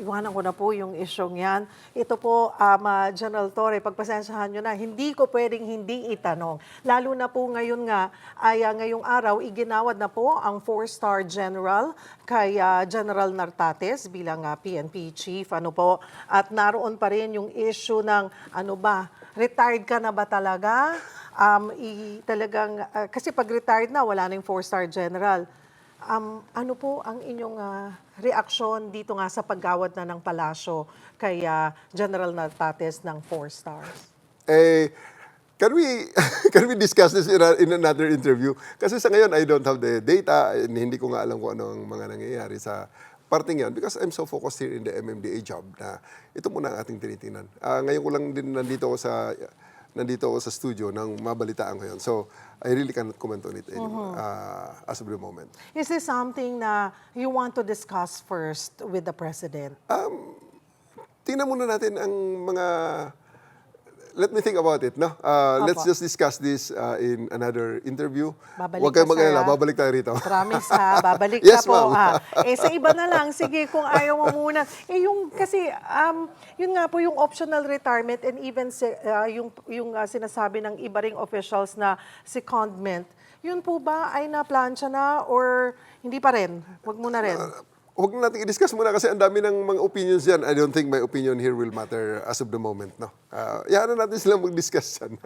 iwanan ko na po yung isyong yan. Ito po, General Torre, pagpasensyahan nyo na, hindi ko pwedeng hindi itanong. Lalo na po ngayon nga, ay ngayong araw, iginawad na po ang 4-star general kay General Nartates bilang PNP chief. Ano po, at naroon pa rin yung issue ng, ano ba, retired ka na ba talaga? Talagang, kasi pag retired na, wala na yung 4-star general. Ano po ang inyong reaksyon dito nga sa paggawad na ng palasyo kay General Nartates ng 4 stars? Can we can we discuss this in another interview? Kasi sa ngayon, I don't have the data and hindi ko nga alam kung ano ang mga nangyayari sa parting yan because I'm so focused here in the MMDA job na ito muna ang ating tinitingnan. Ngayon ko lang din nandito ako sa studio nang mabalitaan ko yun. So, I really cannot comment on it anymore as of the moment. Is this something na you want to discuss first with the President? Tingnan muna natin ang mga... Let me think about it, no? Let's just discuss this in another interview. Babalik Huwag kayong ka, sir, mag-alala, babalik tayo rito. Promise ha, babalik Yes, ka po. ma'am. Sa iba na lang, sige kung ayaw mo muna. Kasi yun nga po yung optional retirement and even yung sinasabi ng iba ring officials na secondment, yun po ba ay na-plancha na or hindi pa rin? Huwag mo na rin. Huwag na natin i-discuss muna kasi ang dami ng mga opinions yan. I don't think my opinion here will matter as of the moment, no? Hayaan na natin sila mag-discuss yan.